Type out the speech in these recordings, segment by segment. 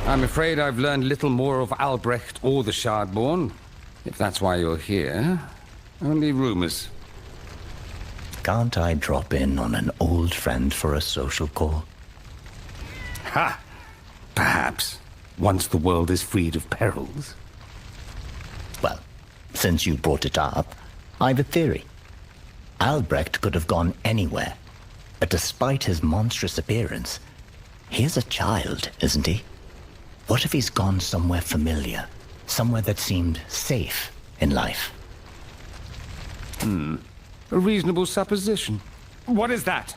I'm afraid I've learned little more of Albrecht or the Shardborn. If that's why you're here. Only rumors. Can't I drop in on an old friend for a social call? Ha! Perhaps. Once the world is freed of perils. Well, since you brought it up, I've a theory. Albrecht could have gone anywhere, but despite his monstrous appearance, he's a child, isn't he? What if he's gone somewhere familiar, somewhere that seemed safe in life? A reasonable supposition. What is that?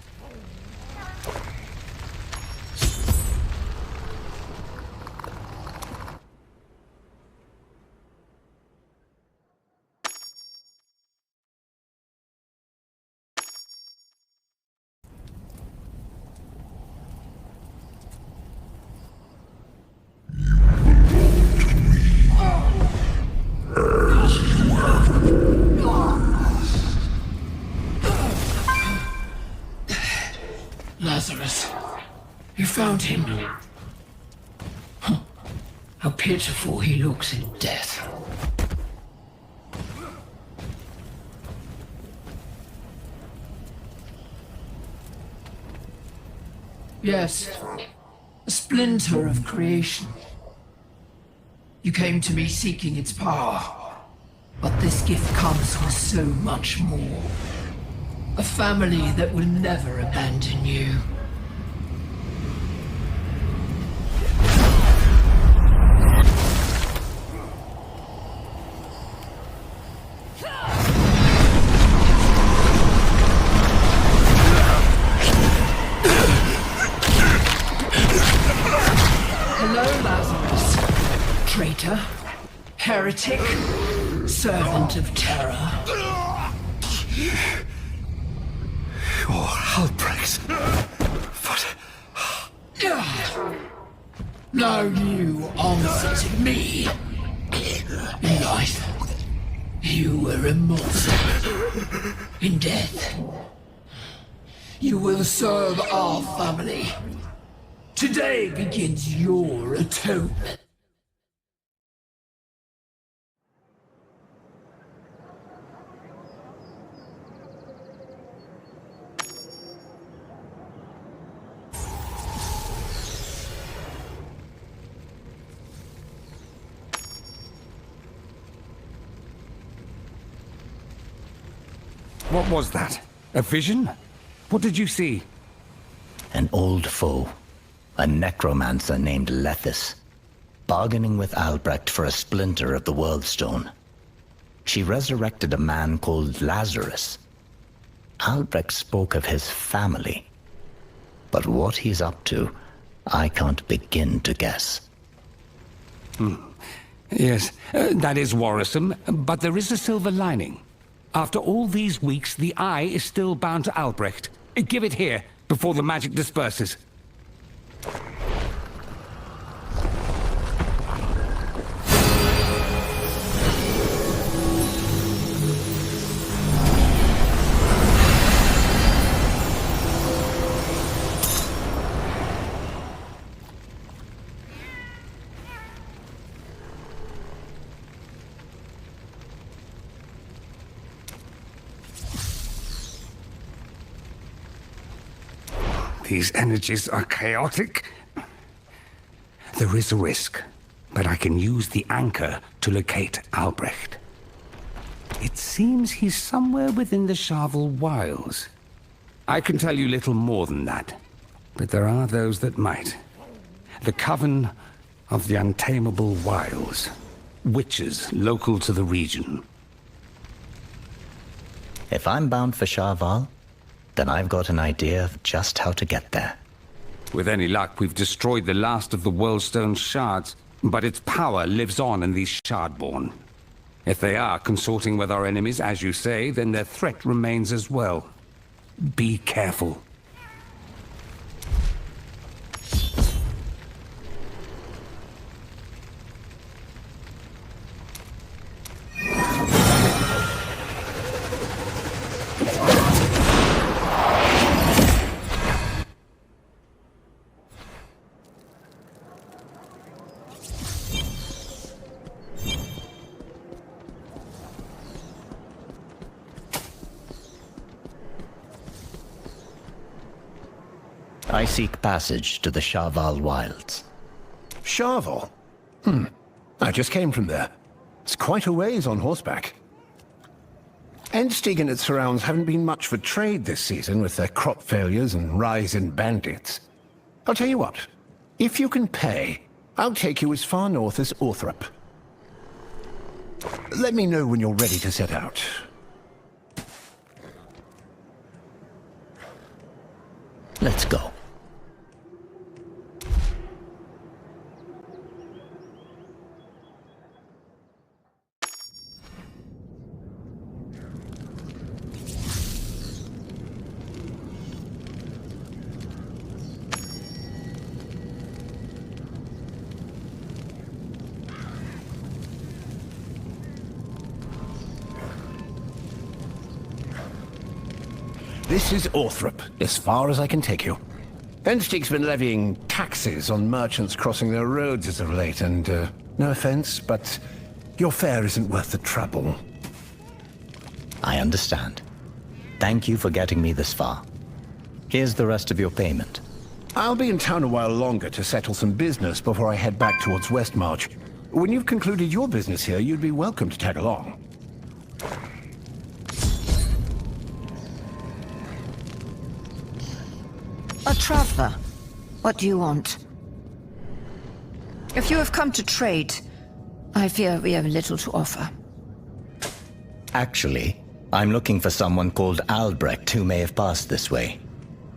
Lazarus, you found him. Huh. How pitiful he looks in death. Yes, a splinter of creation. You came to me seeking its power, but this gift comes with so much more. A family that will never abandon you. Hello, Lazarus. Traitor, heretic, servant of terror. Albrecht. What? Now you answer to me. In life, you were immortal. In death, you will serve our family. Today begins your atonement. What was that? A vision? What did you see? An old foe, a necromancer named Lethis, bargaining with Albrecht for a splinter of the World Stone. She resurrected a man called Lazarus. Albrecht spoke of his family, but what he's up to, I can't begin to guess. Yes, that is worrisome, but there is a silver lining. After all these weeks, the eye is still bound to Albrecht. Give it here, before the magic disperses. These energies are chaotic. There is a risk, but I can use the anchor to locate Albrecht. It seems he's somewhere within the Charvel Wilds. I can tell you little more than that, but there are those that might. The Coven of the Untamable Wilds. Witches local to the region. If I'm bound for Charval, then I've got an idea of just how to get there. With any luck, we've destroyed the last of the Worldstone shards, but its power lives on in these Shardborn. If they are consorting with our enemies, as you say, then their threat remains as well. Be careful. I seek passage to the Shaval Wilds. Shaval? I just came from there. It's quite a ways on horseback. Endsteig and its surrounds haven't been much for trade this season with their crop failures and rise in bandits. I'll tell you what, if you can pay, I'll take you as far north as Orthrop. Let me know when you're ready to set out. Let's go. This is Orthrop, as far as I can take you. Endsteig's been levying taxes on merchants crossing their roads as of late, and, no offense, but your fare isn't worth the trouble. I understand. Thank you for getting me this far. Here's the rest of your payment. I'll be in town a while longer to settle some business before I head back towards Westmarch. When you've concluded your business here, you'd be welcome to tag along. A traveler. What do you want? If you have come to trade, I fear we have little to offer. Actually, I'm looking for someone called Albrecht who may have passed this way.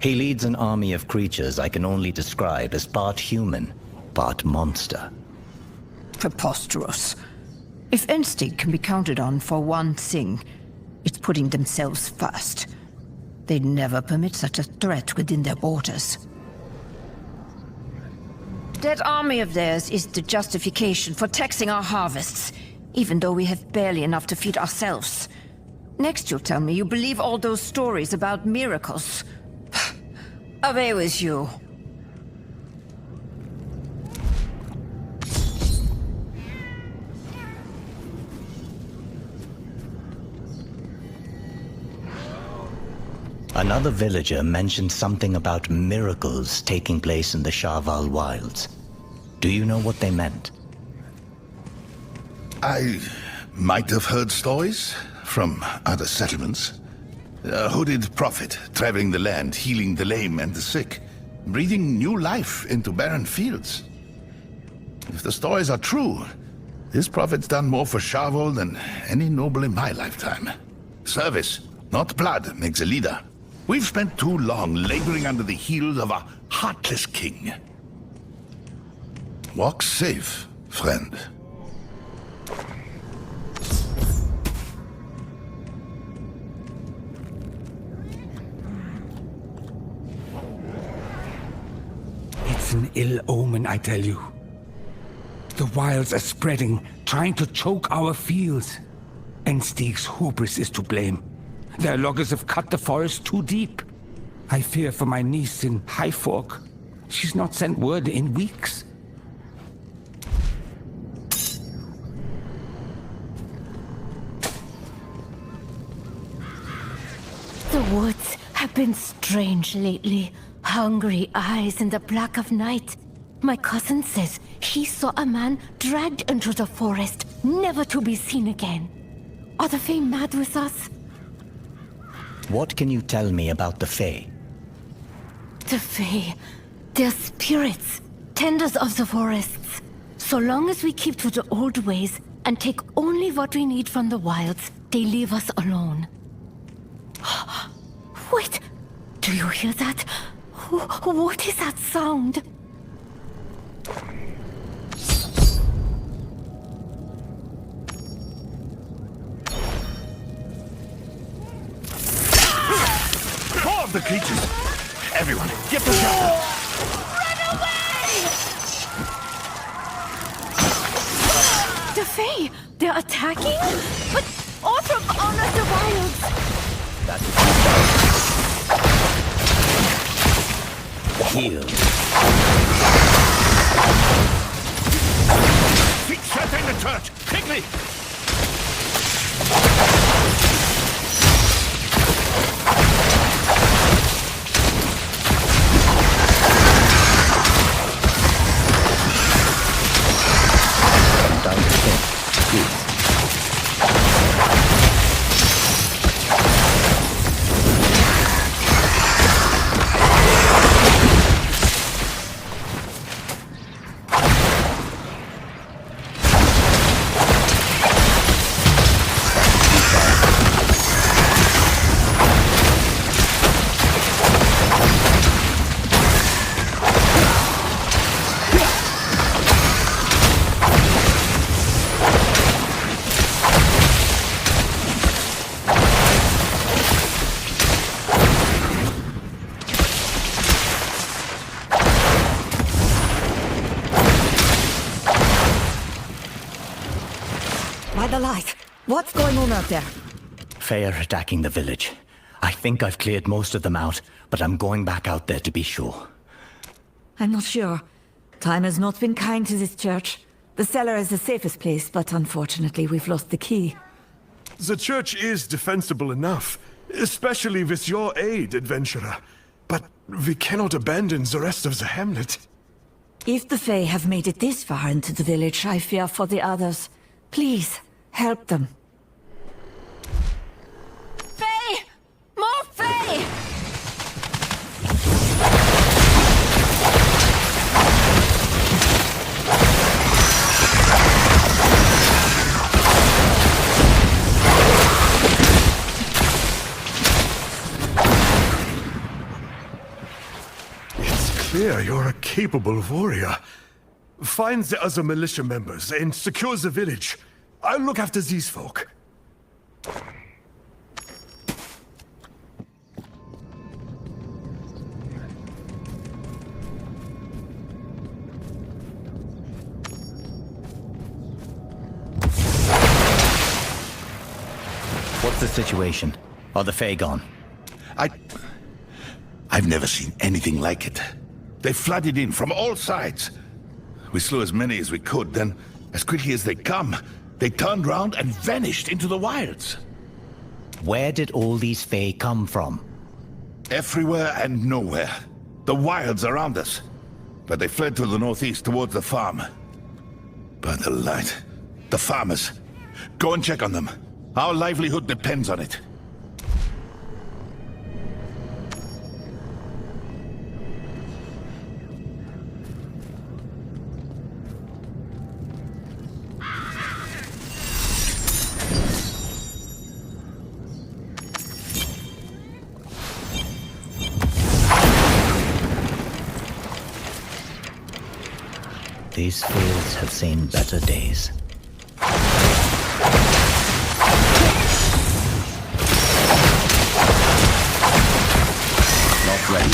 He leads an army of creatures I can only describe as part human, part monster. Preposterous. If Endsteig can be counted on for one thing, it's putting themselves first. They'd never permit such a threat within their borders. That army of theirs is the justification for taxing our harvests, even though we have barely enough to feed ourselves. Next you'll tell me you believe all those stories about miracles. Away with you. Another villager mentioned something about miracles taking place in the Shaval Wilds. Do you know what they meant? I might have heard stories from other settlements. A hooded prophet traveling the land, healing the lame and the sick, breathing new life into barren fields. If the stories are true, this prophet's done more for Shaval than any noble in my lifetime. Service, not blood, makes a leader. We've spent too long laboring under the heels of a heartless king. Walk safe, friend. It's an ill omen, I tell you. The wilds are spreading, trying to choke our fields. Endsteig's hubris is to blame. Their loggers have cut the forest too deep. I fear for my niece in Highfork. She's not sent word in weeks. The woods have been strange lately. Hungry eyes in the black of night. My cousin says he saw a man dragged into the forest, never to be seen again. Are the Fae mad with us? What can you tell me about the Fae? The Fae, they're spirits, tenders of the forests. So long as we keep to the old ways and take only what we need from the wilds, they leave us alone. Wait, do you hear that? What is that sound? More of the creatures! Everyone, get the shelter! Run away! The Fae, they're attacking? But Orthrop honors the wilds! Heal. Seek shelter in the church! Quickly! By the light, what's going on out there? Fae are attacking the village. I think I've cleared most of them out, but I'm going back out there to be sure. I'm not sure. Time has not been kind to this church. The cellar is the safest place, but unfortunately we've lost the key. The church is defensible enough, especially with your aid, adventurer. But we cannot abandon the rest of the hamlet. If the Fae have made it this far into the village, I fear for the others. Please, help them. Faye! More Faye! It's clear you're a capable warrior. Find the other militia members and secure the village. I'll look after these folk. What's the situation? Are the Fae gone? I've never seen anything like it. They flooded in from all sides. We slew as many as we could, then, as quickly as they come, they turned round and vanished into the wilds. Where did all these Fae come from? Everywhere and nowhere. The wilds around us. But they fled to the northeast towards the farm. By the light. The farmers. Go and check on them. Our livelihood depends on it. These fields have seen better days. Not ready.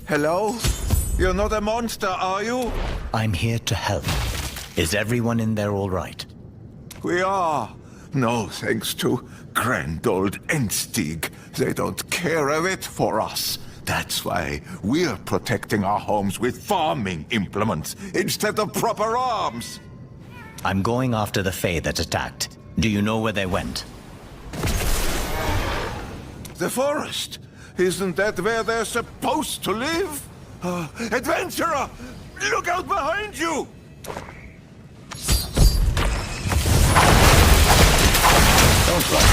Hello? You're not a monster, are you? I'm here to help. Is everyone in there all right? We are. No thanks to grand old Enstig. They don't care a bit for us. That's why we're protecting our homes with farming implements instead of proper arms. I'm going after the Fae that attacked. Do you know where they went? The forest. Isn't that where they're supposed to live? Adventurer! Look out behind you! Don't run.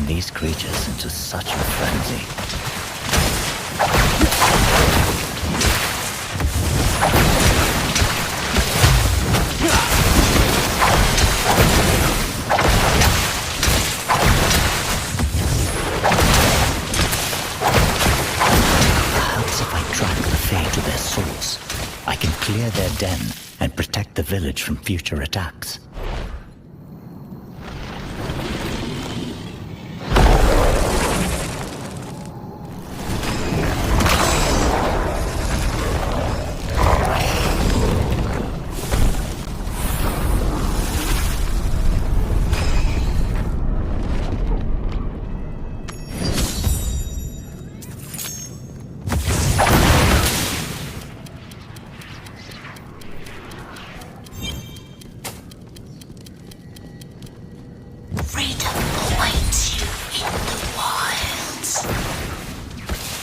These creatures into such a frenzy. Perhaps if I track the Fae to their source, I can clear their den and protect the village from future attacks.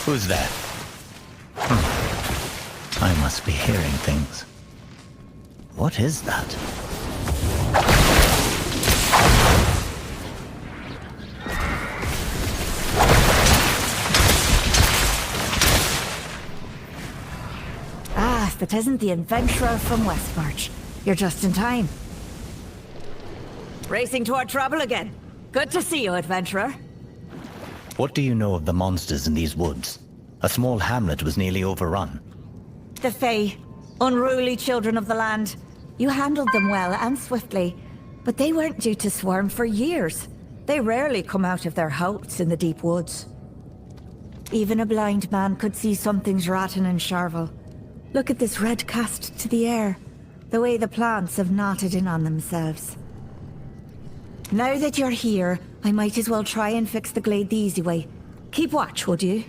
Who's there? I must be hearing things. What is that? Ah, if it isn't the adventurer from Westmarch. You're just in time. Racing toward trouble again. Good to see you, adventurer. What do you know of the monsters in these woods? A small hamlet was nearly overrun. The Fae, unruly children of the land. You handled them well and swiftly, but they weren't due to swarm for years. They rarely come out of their hulks in the deep woods. Even a blind man could see something's rotten in Charvel. Look at this red cast to the air, the way the plants have knotted in on themselves. Now that you're here, I might as well try and fix the glade the easy way. Keep watch, would you?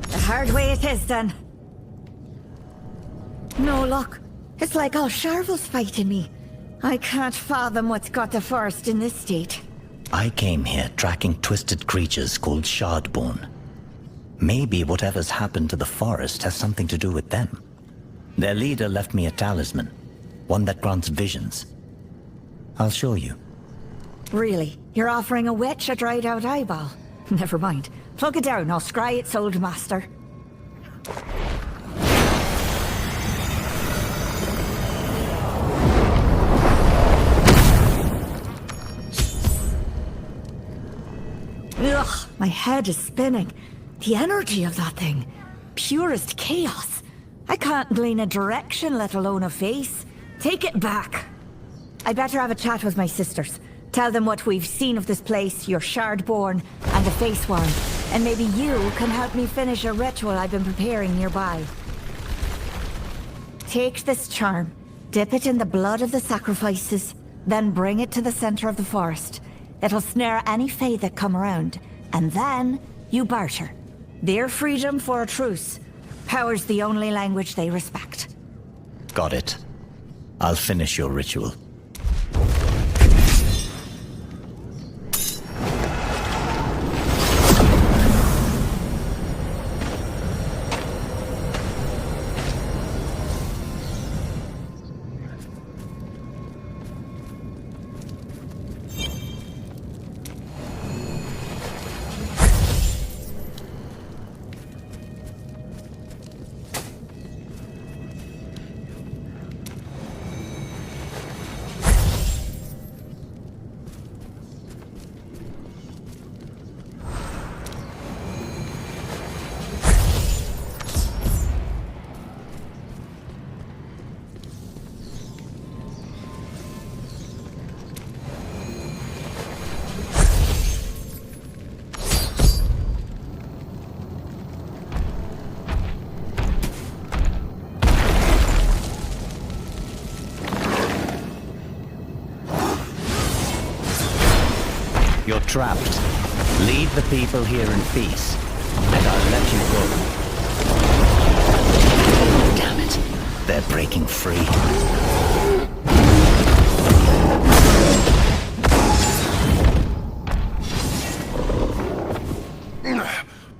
The hard way it is, then. No luck. It's like all Charvel's fighting me. I can't fathom what's got the forest in this state. I came here tracking twisted creatures called Shardborn. Maybe whatever's happened to the forest has something to do with them. Their leader left me a talisman, one that grants visions. I'll show you. Really? You're offering a witch a dried out eyeball? Never mind. Plug it down, I'll scry its old master. Ugh, my head is spinning. The energy of that thing. Purest chaos. I can't glean a direction, let alone a face. Take it back. I'd better have a chat with my sisters. Tell them what we've seen of this place, your Shardborn, and the face worm. And maybe you can help me finish a ritual I've been preparing nearby. Take this charm, dip it in the blood of the sacrifices, then bring it to the center of the forest. It'll snare any Fae that come around, and then you barter. Their freedom for a truce. Power's the only language they respect. Got it. I'll finish your ritual. You're trapped. Leave the people here in peace, and I'll let you go. Damn it. They're breaking free.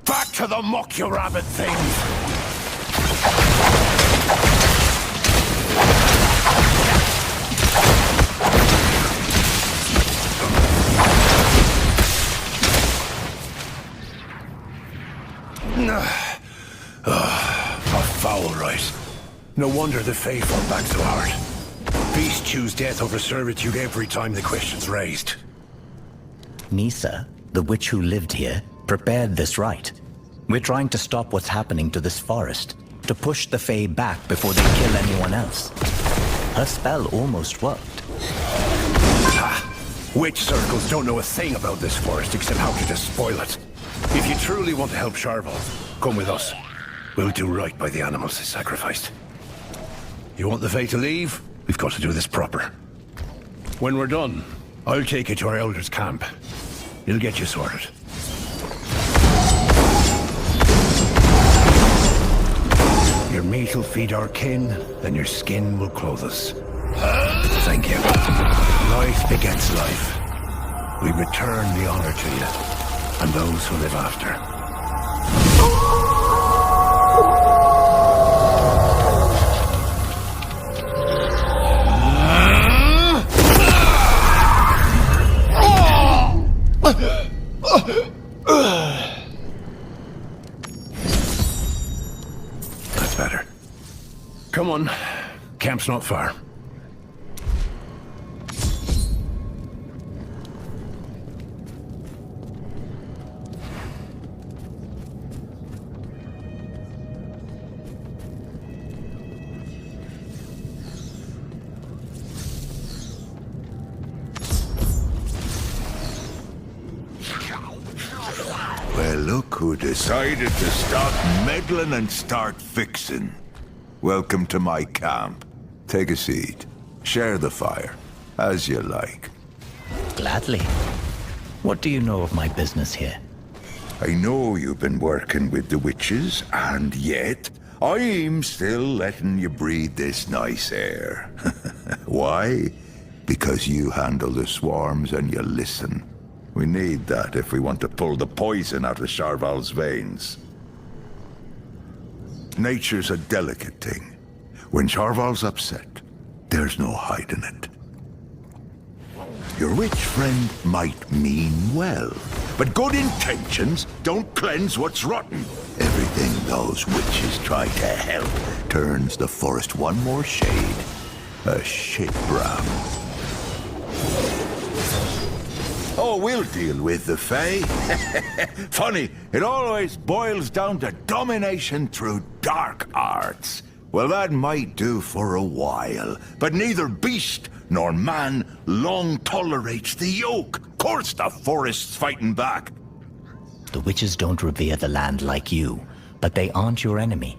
Back to the muck, you rabbit things! A foul right. No wonder the Fae fought back so hard. Beasts choose death over servitude every time the question's raised. Nisa, the witch who lived here, prepared this rite. We're trying to stop what's happening to this forest, to push the Fae back before they kill anyone else. Her spell almost worked. Ha! Witch circles don't know a thing about this forest except how to despoil it. If you truly want to help Charvel, come with us. We'll do right by the animals they sacrificed. You want the Fae to leave? We've got to do this proper. When we're done, I'll take you to our elders' camp. He'll get you sorted. Your meat will feed our kin, and your skin will clothe us. Thank you. Life begets life. We return the honor to you, and those who live after. That's better. Come on. Camp's not far. Well, look who decided to stop meddling and start fixing. Welcome to my camp. Take a seat. Share the fire, as you like. Gladly. What do you know of my business here? I know you've been working with the witches, and yet I'm still letting you breathe this nice air. Why? Because you handle the swarms and you listen. We need that if we want to pull the poison out of Sharval's veins. Nature's a delicate thing. When Sharval's upset, there's no hiding it. Your witch friend might mean well, but good intentions don't cleanse what's rotten. Everything those witches try to help turns the forest one more shade, a shit brown. Oh, we'll deal with the Fae. Funny, it always boils down to domination through dark arts. Well, that might do for a while, but neither beast nor man long tolerates the yoke. Course the forest's fighting back. The witches don't revere the land like you, but they aren't your enemy.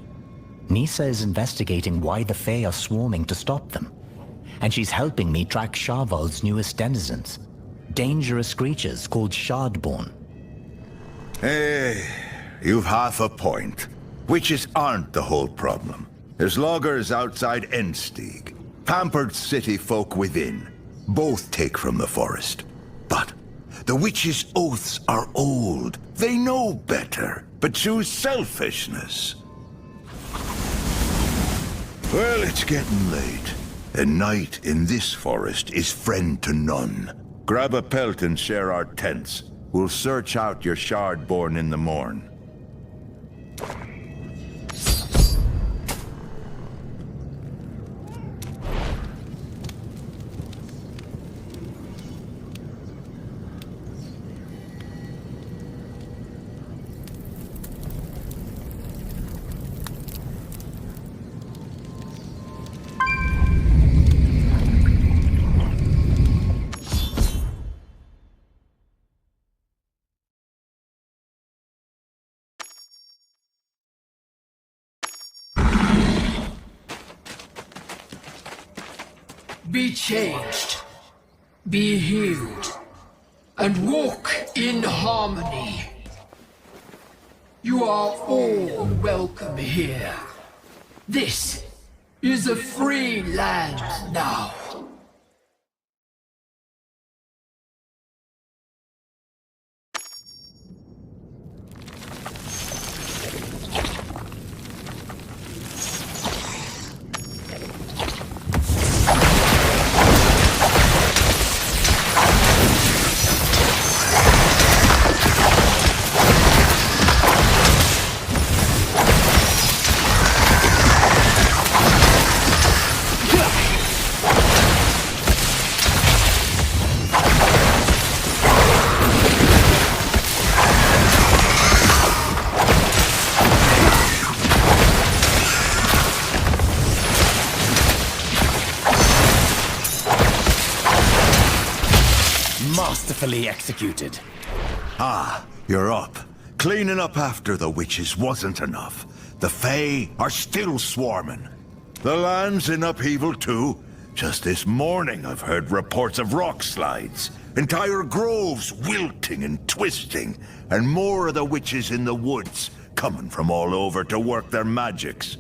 Nisa is investigating why the Fae are swarming to stop them. And she's helping me track Sharval's newest denizens. Dangerous creatures called Shardborn. Hey, you've half a point. Witches aren't the whole problem. There's loggers outside Endsteig, pampered city folk within. Both take from the forest. But the witches' oaths are old. They know better, but choose selfishness. Well, it's getting late. A night in this forest is friend to none. Grab a pelt and share our tents. We'll search out your Shardborn in the morn. Be changed, be healed, and walk in harmony. You are all welcome here. This is a free land now. Masterfully executed. Ah, you're up. Cleaning up after the witches wasn't enough. The Fae are still swarming. The land's in upheaval too. Just this morning I've heard reports of rock slides, entire groves wilting and twisting, and more of the witches in the woods coming from all over to work their magics.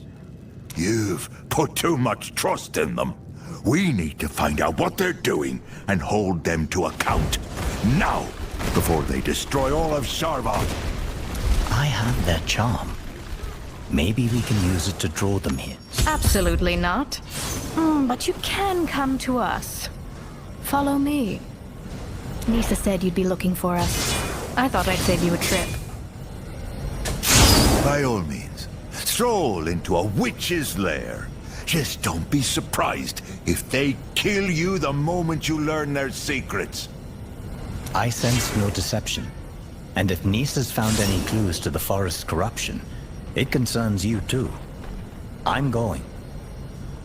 You've put too much trust in them. We need to find out what they're doing and hold them to account. Now! Before they destroy all of Sharva. I have their charm. Maybe we can use it to draw them here. Absolutely not. But you can come to us. Follow me. Nisa said you'd be looking for us. I thought I'd save you a trip. By all means, stroll into a witch's lair. Just don't be surprised if they kill you the moment you learn their secrets. I sense no deception. And if Nisa's found any clues to the forest's corruption, it concerns you too. I'm going.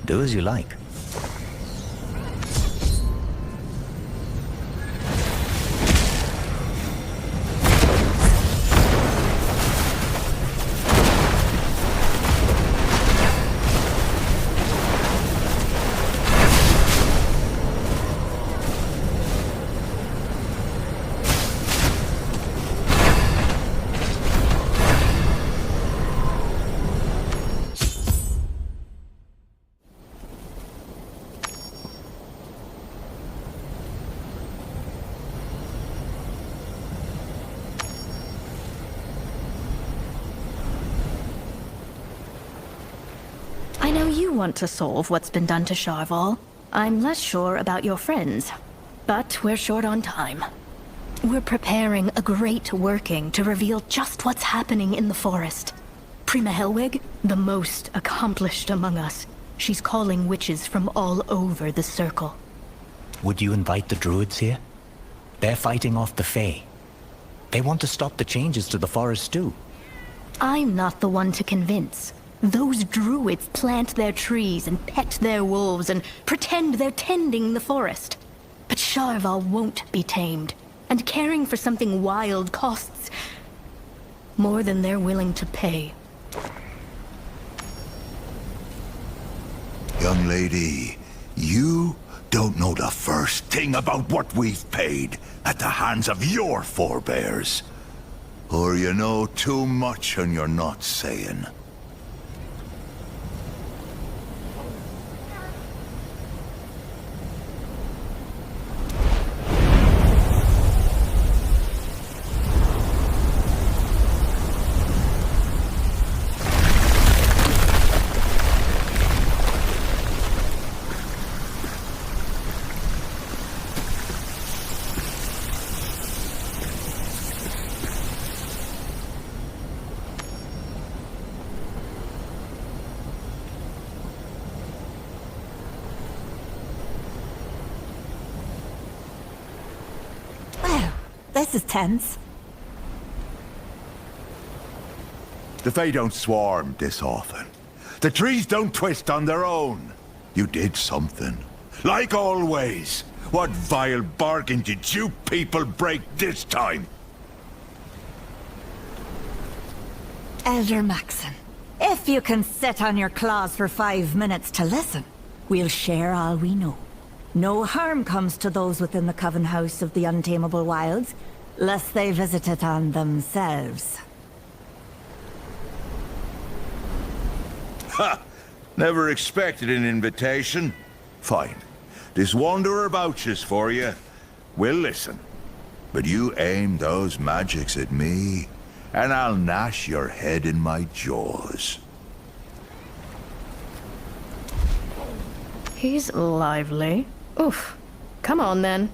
Do as you like. I know you want to solve what's been done to Sharval. I'm less sure about your friends, but we're short on time. We're preparing a great working to reveal just what's happening in the forest. Prima Helwig, the most accomplished among us. She's calling witches from all over the circle. Would you invite the druids here? They're fighting off the Fae. They want to stop the changes to the forest too. I'm not the one to convince. Those druids plant their trees and pet their wolves and pretend they're tending the forest. But Sharval won't be tamed, and caring for something wild costs more than they're willing to pay. Young lady, you don't know the first thing about what we've paid at the hands of your forebears. Or you know too much and you're not saying. This is tense. The Fae don't swarm this often. The trees don't twist on their own. You did something. Like always. What vile bargain did you people break this time? Elder Maxon, if you can sit on your claws for 5 minutes to listen, we'll share all we know. No harm comes to those within the Coven House of the Untamable Wilds, lest they visit it on themselves. Ha! Never expected an invitation. Fine. This wanderer vouches for you. We'll listen. But you aim those magics at me, and I'll gnash your head in my jaws. He's lively. Oof. Come on, then.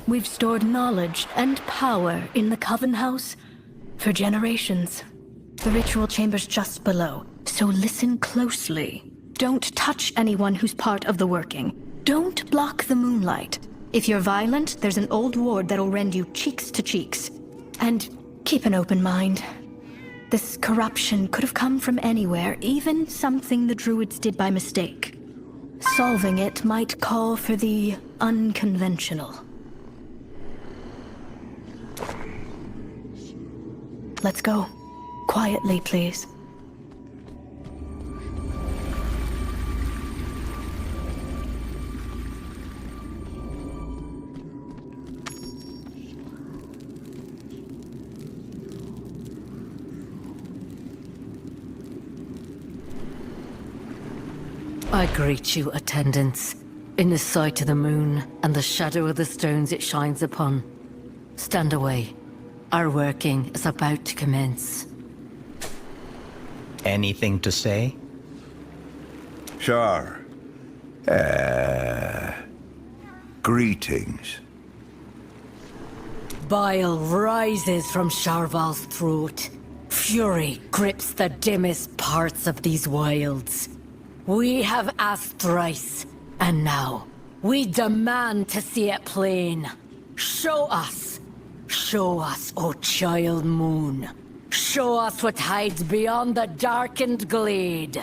We've stored knowledge and power in the Coven House for generations. The ritual chamber's just below, so listen closely. Don't touch anyone who's part of the working. Don't block the moonlight. If you're violent, there's an old ward that'll rend you cheeks to cheeks. And keep an open mind. This corruption could have come from anywhere, even something the druids did by mistake. Solving it might call for the unconventional. Let's go. Quietly, please. I greet you, attendants, in the sight of the moon and the shadow of the stones it shines upon. Stand away. Our working is about to commence. Anything to say? Sure. Greetings. Bile rises from Sharval's throat. Fury grips the dimmest parts of these wilds. We have asked thrice, and now we demand to see it plain. Show us, O child moon. Show us what hides beyond the darkened glade.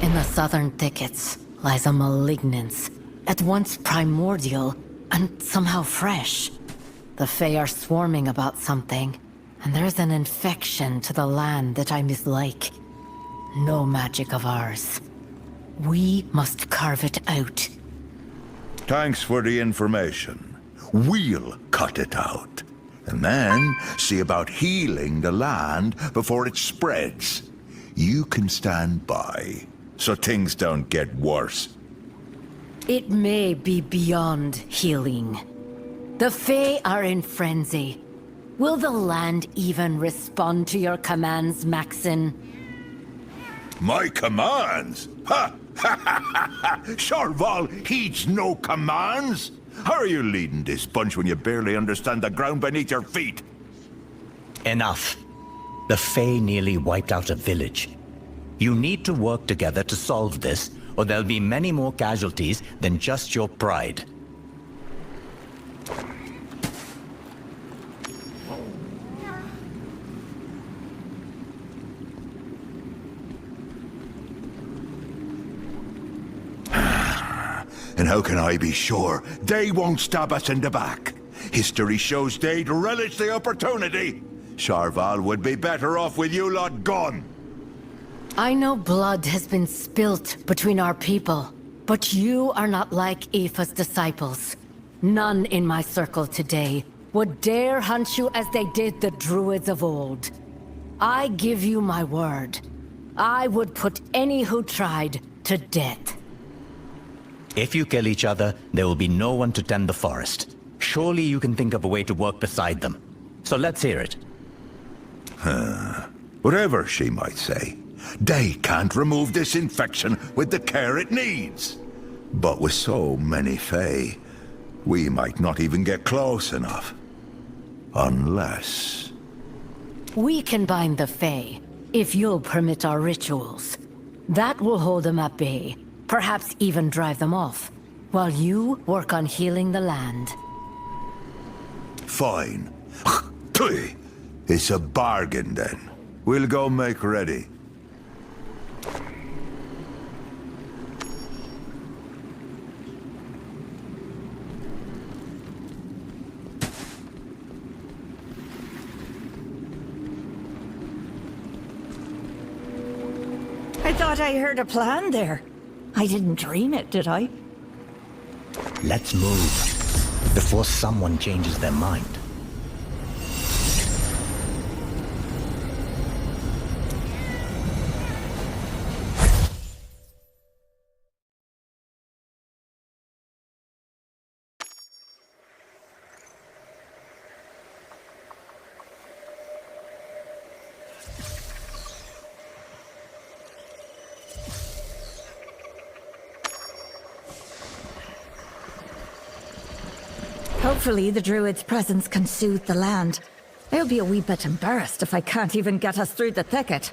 In the southern thickets lies a malignance, at once primordial and somehow fresh. The Fae are swarming about something, and there's an infection to the land that I mislike. No magic of ours. We must carve it out. Thanks for the information. We'll cut it out. And then see about healing the land before it spreads. You can stand by, so things don't get worse. It may be beyond healing. The Fae are in frenzy. Will the land even respond to your commands, Maxon? My commands? Ha! Ha ha ha ha! Sharval heeds no commands! How are you leading this bunch when you barely understand the ground beneath your feet? Enough. The Fae nearly wiped out a village. You need to work together to solve this, or there'll be many more casualties than just your pride. And how can I be sure they won't stab us in the back? History shows they'd relish the opportunity. Sharval would be better off with you lot gone. I know blood has been spilt between our people, but you are not like Aoife's disciples. None in my circle today would dare hunt you as they did the druids of old. I give you my word. I would put any who tried to death. If you kill each other, there will be no one to tend the forest. Surely you can think of a way to work beside them. So let's hear it. Whatever she might say, they can't remove this infection with the care it needs. But with so many Fae, we might not even get close enough. Unless... We can bind the Fae, if you'll permit our rituals. That will hold them at bay, perhaps even drive them off, while you work on healing the land. Fine. It's a bargain then. We'll go make ready. I thought I heard a plan there. I didn't dream it, did I? Let's move, before someone changes their mind. Hopefully the druid's presence can soothe the land. They'll be a wee bit embarrassed if I can't even get us through the thicket.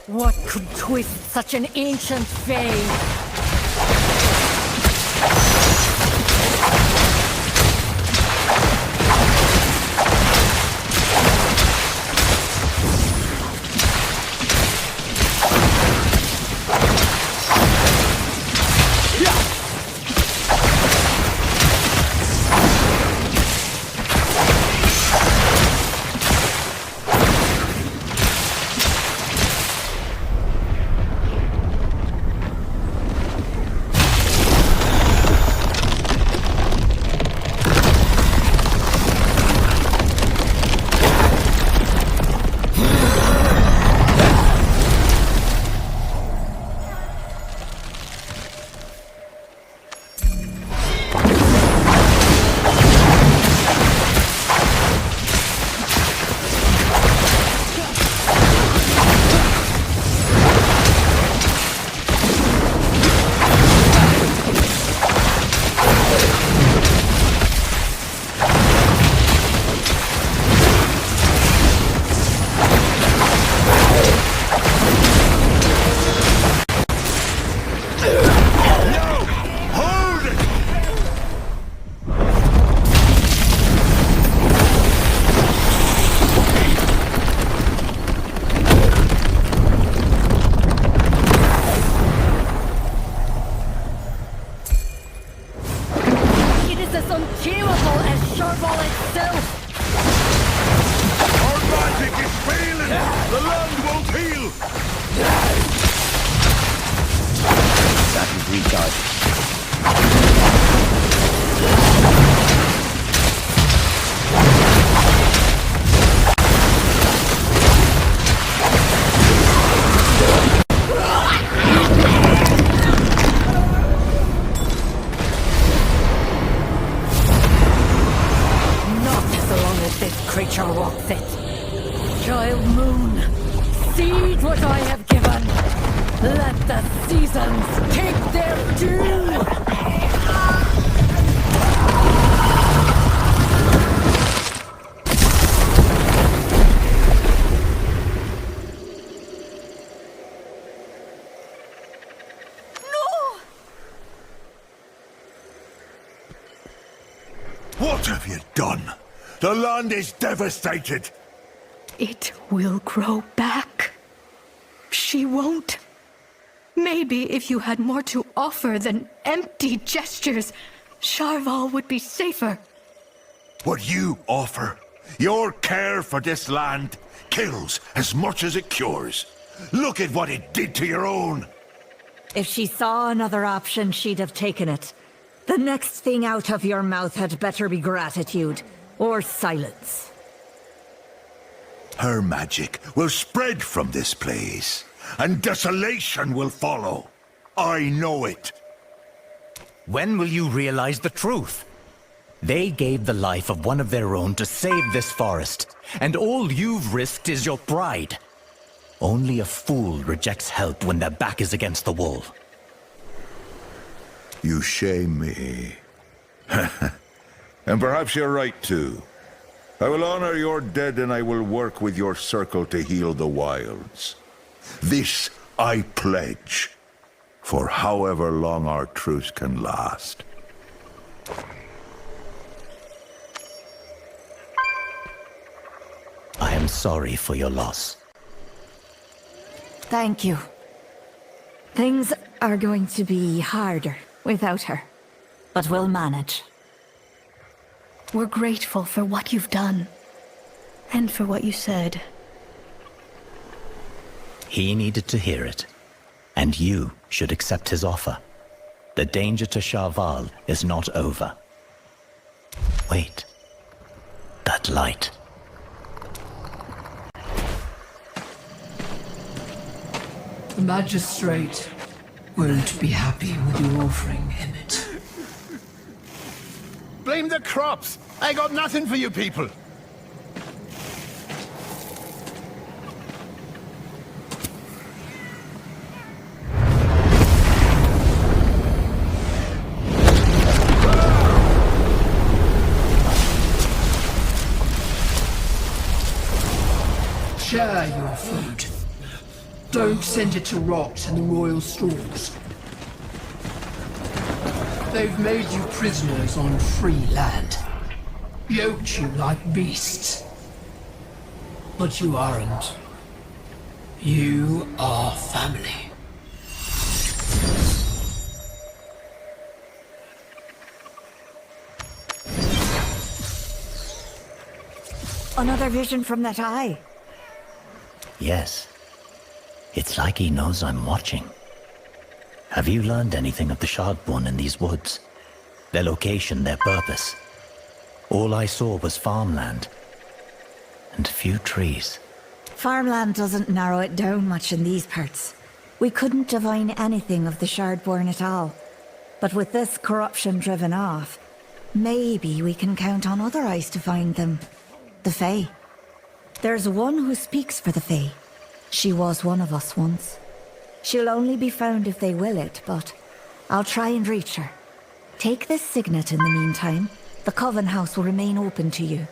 What could twist such an ancient fae? What have you done? The land is devastated. It will grow back. She won't. Maybe if you had more to offer than empty gestures, Sharval would be safer. What you offer, your care for this land, kills as much as it cures. Look at what it did to your own. If she saw another option, she'd have taken it. The next thing out of your mouth had better be gratitude, or silence. Her magic will spread from this place, and desolation will follow. I know it. When will you realize the truth? They gave the life of one of their own to save this forest, and all you've risked is your pride. Only a fool rejects help when their back is against the wall. You shame me. And perhaps you're right too. I will honor your dead and I will work with your circle to heal the wilds. This I pledge, for however long our truce can last. I am sorry for your loss. Thank you. Things are going to be harder without her, but we'll manage. We're grateful for what you've done, and for what you said. He needed to hear it, and you should accept his offer. The danger to Sharval is not over. Wait. That light. The magistrate. Won't be happy with your offering, Emmett. Blame the crops! I got nothing for you people! Share your food. Don't send it to rot in the royal stores. They've made you prisoners on free land. Yoked you like beasts. But you aren't. You are family. Another vision from that eye. Yes. It's like he knows I'm watching. Have you learned anything of the Shardborn in these woods? Their location, their purpose? All I saw was farmland. And few trees. Farmland doesn't narrow it down much in these parts. We couldn't divine anything of the Shardborn at all. But with this corruption driven off, maybe we can count on other eyes to find them. The Fae. There's one who speaks for the Fae. She was one of us once. She'll only be found if they will it, but I'll try and reach her. Take this signet in the meantime. The Coven House will remain open to you.